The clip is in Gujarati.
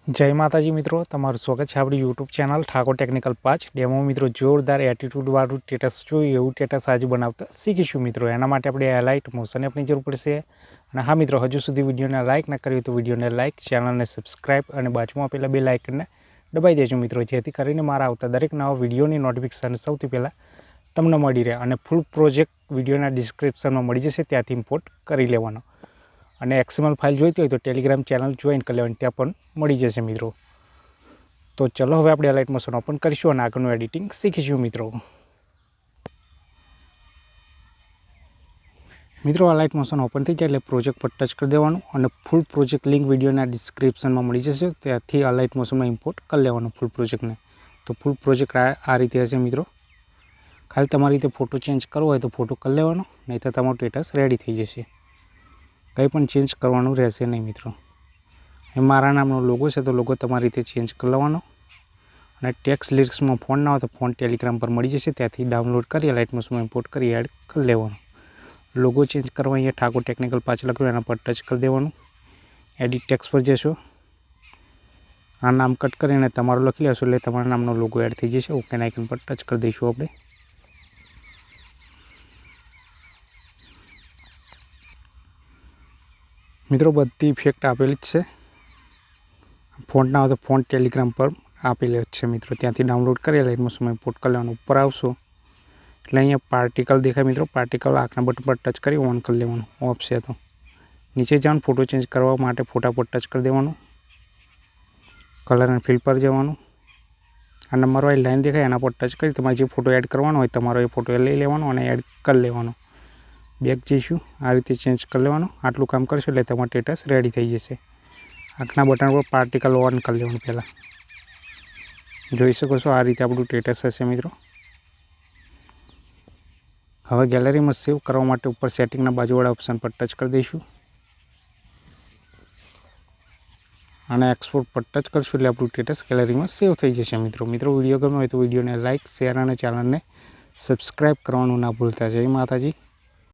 जय माताजी मित्रों, तमारुं स्वागत है आपणी YouTube channel Thakor technical 5 demo. मित्रों जोरदार एटीट्यूड वाळुं स्टेटस जोईए एवुं स्टेटस आज बनावता शीखीशुं। मित्रों एना माटे आपणे हाइलाइट मोशन अपनी जरूर पड़शे। अने हाँ मित्रों, हजू सुधी विडियोने लाइक न करी तो विडियोने लाइक, चेनलने सब्सक्राइब अने बाजुमां आपेला बेल आइकनने दबावी देजो मित्रों, जेथी करीने मारा आवता दरेक नवा विडियोनी नोटिफिकेशन सौथी पहेला तमने मळी रहे। अने फूल प्रोजेक्ट विडियोना डिस्क्रिप्शनमां मळी जशे, त्यांथी इम्पोर्ट करी लेवानो। અને XML फाइल જોઈતી હોય તો ટેલિગ્રામ ચેનલ જોઈન કરી લેવાની, ત્યાં પણ મળી જશે મિત્રો। તો ચલો હવે આપણે અલાઇટ મોશન ઓપન કરીશું અને આગળનું એડિટિંગ શીખીશું મિત્રો। અલાઇટ મોશન ઓપન થઈ જાય એટલે પ્રોજેક્ટ પર ટચ કરી દેવાનું અને ફૂલ પ્રોજેક્ટ લિંક વિડીયોના ડિસ્ક્રિપ્શનમાં મળી જશે, ત્યાંથી અલાઇટ મોશનમાં ઇમ્પોર્ટ કરી લેવાનું ફૂલ પ્રોજેક્ટને। તો ફૂલ પ્રોજેક્ટ આ રીતે હશે મિત્રો। ખાલી તમારી રીતે ફોટો ચેન્જ કરવો હોય તો ફોટો કરી લેવાનો, નહીં તો તમારું સ્ટેટસ રેડી થઈ જશે। કંઈ પણ ચેન્જ કરવાનું રહેશે નહીં મિત્રો। એ મારા નામનો લોગો છે તો લોગો તમારી રીતે ચેન્જ કરી લેવાનો અને ટેક્સ્ટ લિરિક્સમાં ફોન ના હોય તો ફોન ટેલિગ્રામ પર મળી જશે, ત્યાંથી ડાઉનલોડ કરી અલાઇટ મોશનમાં ઇમ્પોર્ટ કરી એડ કરી લેવાનો। લોગો ચેન્જ કરવા અહીંયા ઠાકોર ટેકનિકલ 5 લખ્યું, એના પર ટચ કરી દેવાનું। એડિટ ટેક્સ્ટ પર જશો, આ નામ કટ કરીને તમારું લખી લેશો એટલે તમારા નામનો લોગો એડ થઈ જશે। ઓકે આઇકન પર ટચ કરી દઈશું આપણે। મિત્રો બધી ઇફેક્ટ આપેલી જ છે, ફોન્ટ ના હોય તો ફોન્ટ ટેલિગ્રામ પર આપેલી જ છે મિત્રો, ત્યાંથી ડાઉનલોડ કરી અલાઇટ મોશનમાં ઇમ્પોર્ટ કરી લેવાનું। ઉપર આવશો એટલે અહીંયા પાર્ટિકલ દેખાય મિત્રો, પાર્ટિકલ આંખના બટન પર ટચ કરી ઓન કરી લેવાનું। ઓફ છે તો નીચે જવાનું, ફોટો ચેન્જ કરવા માટે ફોટા પર ટચ કરી દેવાનું। કલર એન્ડ ફિલ પર જવાનું, આ નંબર વાળી લાઈન દેખાય એના પર ટચ કરી તમારે જે ફોટો એડ કરવાનો હોય તમારો એ ફોટો લઈ લેવાનો અને એડ કરી લેવાનો। બેક જઈશું, આ રીતે ચેન્જ કરી લેવાનું। આટલું કામ કરશો એટલે તમારું સ્ટેટસ રેડી થઈ જશે। આંખના બટન પર પાર્ટિકલ ઓન કરી લેવાનું પહેલાં। જોઈ શકો છો આ રીતે આપણું સ્ટેટસ હશે મિત્રો। હવે ગેલેરીમાં સેવ કરવા માટે ઉપર સેટિંગના બાજુવાળા ઓપ્શન પર ટચ કરી દઈશું અને એક્સપોર્ટ પર ટચ કરશું એટલે આપણું સ્ટેટસ ગેલેરીમાં સેવ થઈ જશે મિત્રો। વિડીયો ગમે હોય તો વિડીયોને લાઇક, શેર અને ચેનલને સબસ્ક્રાઈબ કરવાનું ના ભૂલતા। જય માતાજી।